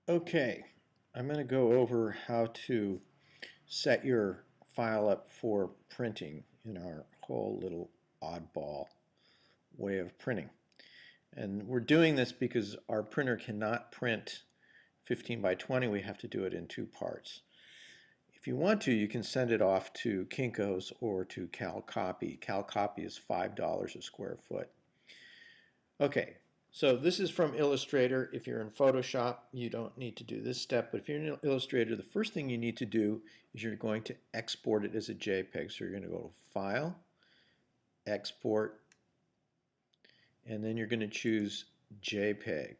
Okay, I'm going to go over how to set your file up for printing in our whole little oddball way of printing. And we're doing this because our printer cannot print 15 by 20. We have to do it in two parts. If you want to, you can send it off to Kinko's or to CalCopy. CalCopy is $5 a square foot. Okay, so this is from Illustrator. If you're in Photoshop, you don't need to do this step, but if you're in Illustrator, the first thing you need to do is you're going to export it as a JPEG. So you're going to go to File, Export, and then you're going to choose JPEG.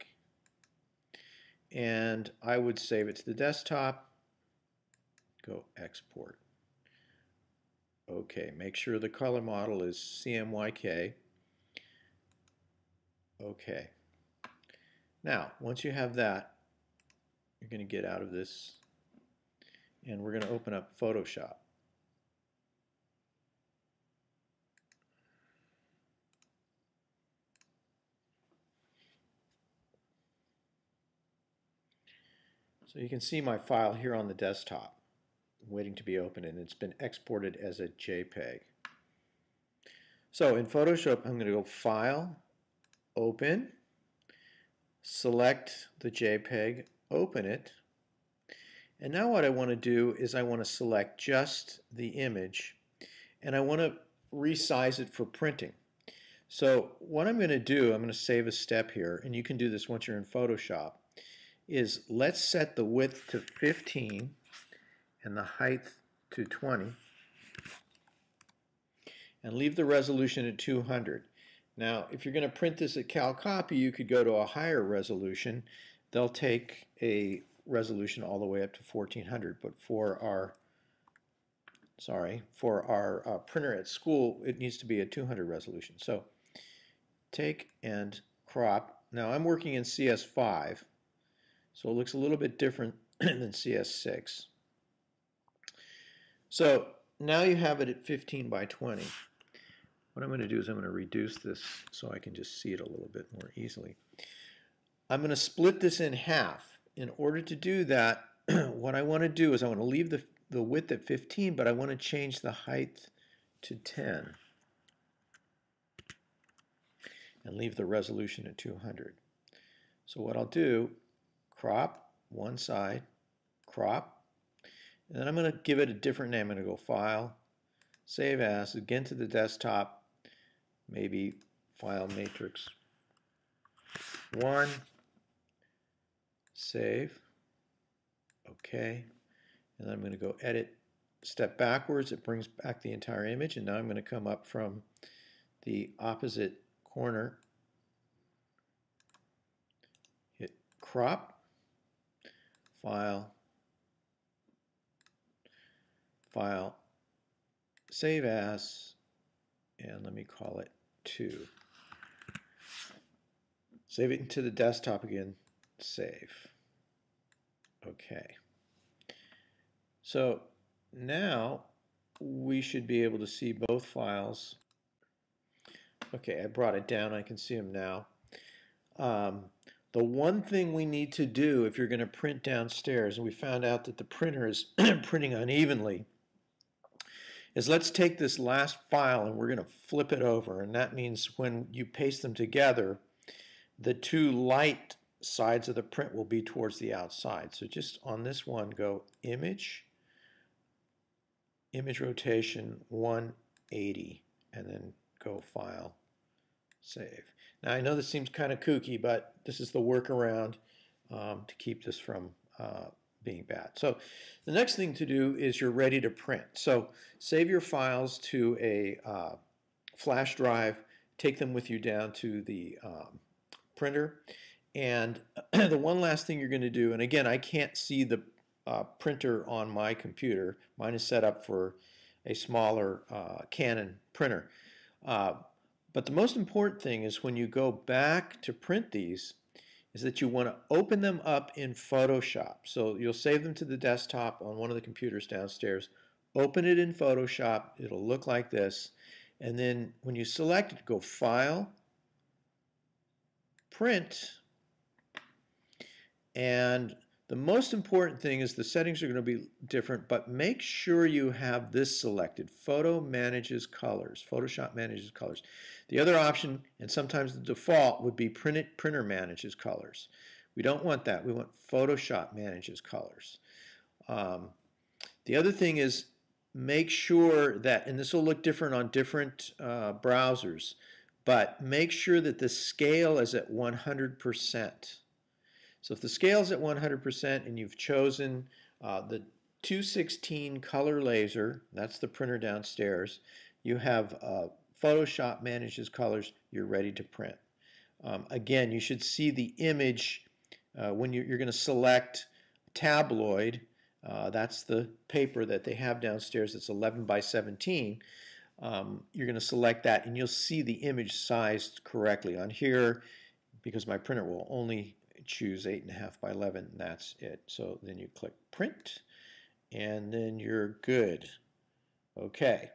And I would save it to the desktop, go Export. Okay, make sure the color model is CMYK. Okay. Now, once you have that, you're going to get out of this, and we're going to open up Photoshop. So you can see my file here on the desktop, waiting to be opened, and it's been exported as a JPEG. So in Photoshop, I'm going to go File, Open, select the JPEG, open it, and now what I want to do is I want to select just the image, and I want to resize it for printing. So what I'm going to do, I'm going to save a step here, and you can do this once you're in Photoshop, is let's set the width to 15 and the height to 20 and leave the resolution at 200. Now, if you're going to print this at CalCopy, you could go to a higher resolution. They'll take a resolution all the way up to 1400, but for our printer at school, it needs to be a 200 resolution. So take and crop. Now I'm working in CS5, so it looks a little bit different than CS6. So now you have it at 15 by 20. What I'm going to do is I'm going to reduce this so I can just see it a little bit more easily. I'm going to split this in half. In order to do that, what I want to do is I want to leave the width at 15, but I want to change the height to 10 and leave the resolution at 200. So what I'll do, crop one side, crop, and then I'm going to give it a different name. I'm going to go File, Save As, again to the desktop, maybe File Matrix 1, Save, OK, and then I'm going to go Edit, step backwards. It brings back the entire image, and now I'm going to come up from the opposite corner, hit Crop, File, File, Save As, and let me call it 2. Save it into the desktop again, save. Okay. So now we should be able to see both files. Okay, I brought it down. I can see them now. The one thing we need to do if you're going to print downstairs, and we found out that the printer is printing unevenly, is let's take this last file and we're going to flip it over, and that means when you paste them together, the two light sides of the print will be towards the outside. So just on this one, go Image, Image Rotation 180, and then go File, Save. Now I know this seems kind of kooky, but this is the workaround to keep this from being bad. So the next thing to do is you're ready to print. So save your files to a flash drive, take them with you down to the printer, and the one last thing you're going to do, and again I can't see the printer on my computer. Mine is set up for a smaller Canon printer. But the most important thing is when you go back to print these is that you want to open them up in Photoshop. So you'll save them to the desktop on one of the computers downstairs. Open it in Photoshop. It'll look like this. And then when you select it, go File, Print, and The most important thing is the settings are going to be different, but make sure you have this selected. Photo manages colors. Photoshop manages colors. The other option, and sometimes the default, would be printer manages colors. We don't want that. We want Photoshop manages colors. The other thing is make sure that, and this will look different on different browsers, but make sure that the scale is at 100%. So if the scale is at 100% and you've chosen the 216 color laser, that's the printer downstairs, you have Photoshop manages colors, you're ready to print. Again, you should see the image when you're going to select tabloid. That's the paper that they have downstairs. It's 11 by 17. You're going to select that and you'll see the image sized correctly. On here, because my printer will only choose 8.5 by 11, and that's it. So then you click print and then you're good. Okay.